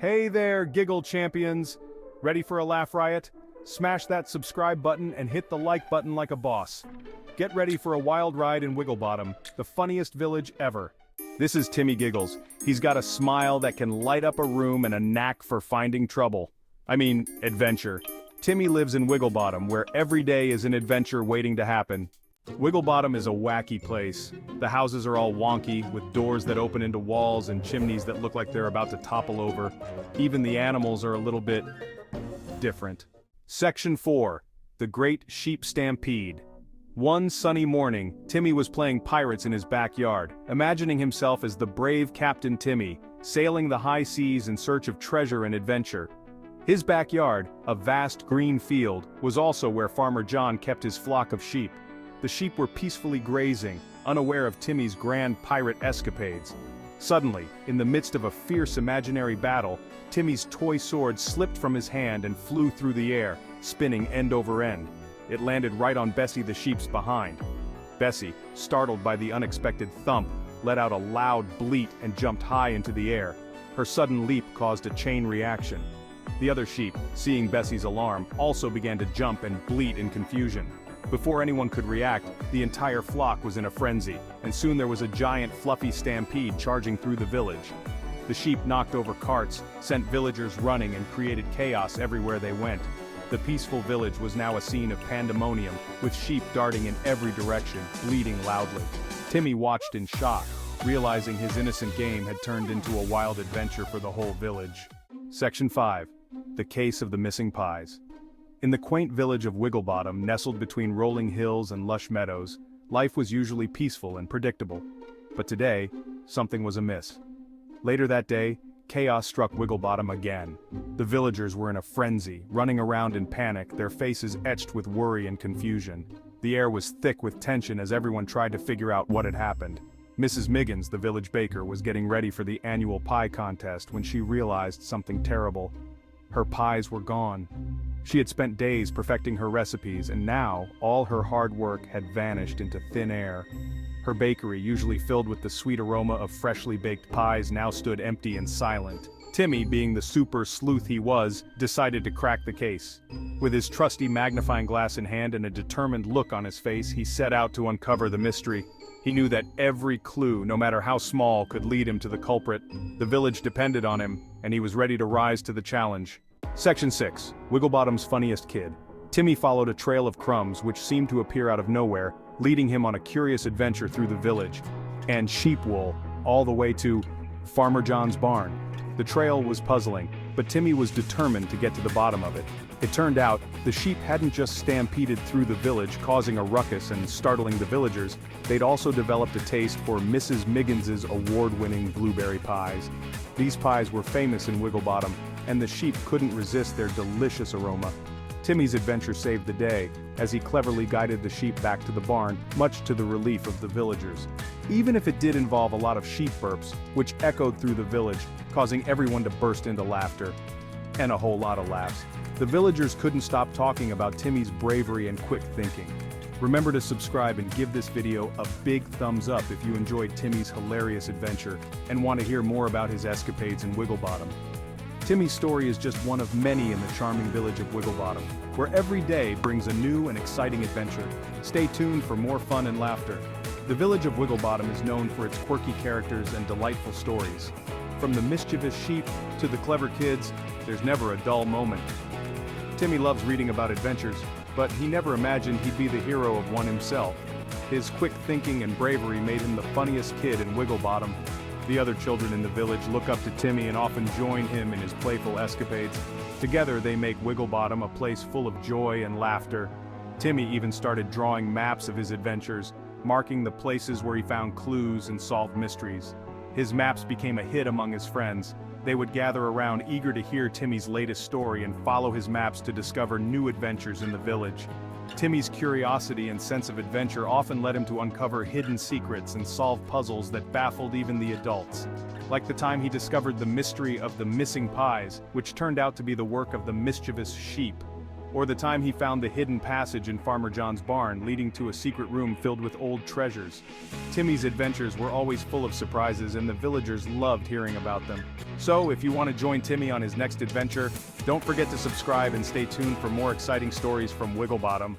Hey there, giggle champions! Ready for a laugh riot? Smash that subscribe button and hit the like button like a boss. Get ready for a wild ride in Wigglebottom, the funniest village ever. This is Timmy Giggles. He's got a smile that can light up a room and a knack for finding trouble. Adventure. Timmy lives in Wigglebottom, where every day is an adventure waiting to happen. Wigglebottom is a wacky place. The houses are all wonky, with doors that open into walls and chimneys that look like they're about to topple over. Even the animals are a little bit different. Section 4. The Great Sheep Stampede. One sunny morning, Timmy was playing pirates in his backyard, imagining himself as the brave Captain Timmy, sailing the high seas in search of treasure and adventure. His backyard, a vast green field, was also where Farmer John kept his flock of sheep. The sheep were peacefully grazing, unaware of Timmy's grand pirate escapades. Suddenly, in the midst of a fierce imaginary battle, Timmy's toy sword slipped from his hand and flew through the air, spinning end over end. It landed right on Bessie the sheep's behind. Bessie, startled by the unexpected thump, let out a loud bleat and jumped high into the air. Her sudden leap caused a chain reaction. The other sheep, seeing Bessie's alarm, also began to jump and bleat in confusion. Before anyone could react, the entire flock was in a frenzy, and soon there was a giant fluffy stampede charging through the village. The sheep knocked over carts, sent villagers running and created chaos everywhere they went. The peaceful village was now a scene of pandemonium, with sheep darting in every direction, bleating loudly. Timmy watched in shock, realizing his innocent game had turned into a wild adventure for the whole village. Section 5. The Case of the Missing Pies. In the quaint village of Wigglebottom, nestled between rolling hills and lush meadows, life was usually peaceful and predictable. But today, something was amiss. Later that day, chaos struck Wigglebottom again. The villagers were in a frenzy, running around in panic, their faces etched with worry and confusion. The air was thick with tension as everyone tried to figure out what had happened. Mrs. Miggins, the village baker, was getting ready for the annual pie contest when she realized something terrible. Her pies were gone. She had spent days perfecting her recipes, and now all her hard work had vanished into thin air. Her bakery, usually filled with the sweet aroma of freshly baked pies, now stood empty and silent. Timmy, being the super sleuth he was, decided to crack the case. With his trusty magnifying glass in hand and a determined look on his face, he set out to uncover the mystery. He knew that every clue, no matter how small, could lead him to the culprit. The village depended on him, and he was ready to rise to the challenge. Section 6. Wigglebottom's Funniest Kid. Timmy followed a trail of crumbs which seemed to appear out of nowhere, leading him on a curious adventure through the village, and sheep wool, all the way to Farmer John's barn. The trail was puzzling, but Timmy was determined to get to the bottom of it. It turned out, the sheep hadn't just stampeded through the village, causing a ruckus and startling the villagers, they'd also developed a taste for Mrs. Miggins's award-winning blueberry pies. These pies were famous in Wigglebottom, and the sheep couldn't resist their delicious aroma. Timmy's adventure saved the day, as he cleverly guided the sheep back to the barn, much to the relief of the villagers. Even if it did involve a lot of sheep burps, which echoed through the village, causing everyone to burst into laughter. And a whole lot of laughs. The villagers couldn't stop talking about Timmy's bravery and quick thinking. Remember to subscribe and give this video a big thumbs up if you enjoyed Timmy's hilarious adventure and want to hear more about his escapades in Wigglebottom. Timmy's story is just one of many in the charming village of Wigglebottom, where every day brings a new and exciting adventure. Stay tuned for more fun and laughter. The village of Wigglebottom is known for its quirky characters and delightful stories. From the mischievous sheep to the clever kids, there's never a dull moment. Timmy loves reading about adventures, but he never imagined he'd be the hero of one himself. His quick thinking and bravery made him the funniest kid in Wigglebottom. The other children in the village look up to Timmy and often join him in his playful escapades. Together they make Wigglebottom a place full of joy and laughter. Timmy even started drawing maps of his adventures, marking the places where he found clues and solved mysteries. His maps became a hit among his friends. They would gather around eager to hear Timmy's latest story and follow his maps to discover new adventures in the village. Timmy's curiosity and sense of adventure often led him to uncover hidden secrets and solve puzzles that baffled even the adults. Like the time he discovered the mystery of the missing pies, which turned out to be the work of the mischievous sheep. or the time he found the hidden passage in Farmer John's barn leading to a secret room filled with old treasures. Timmy's adventures were always full of surprises and the villagers loved hearing about them. So, if you want to join Timmy on his next adventure, don't forget to subscribe and stay tuned for more exciting stories from Wigglebottom.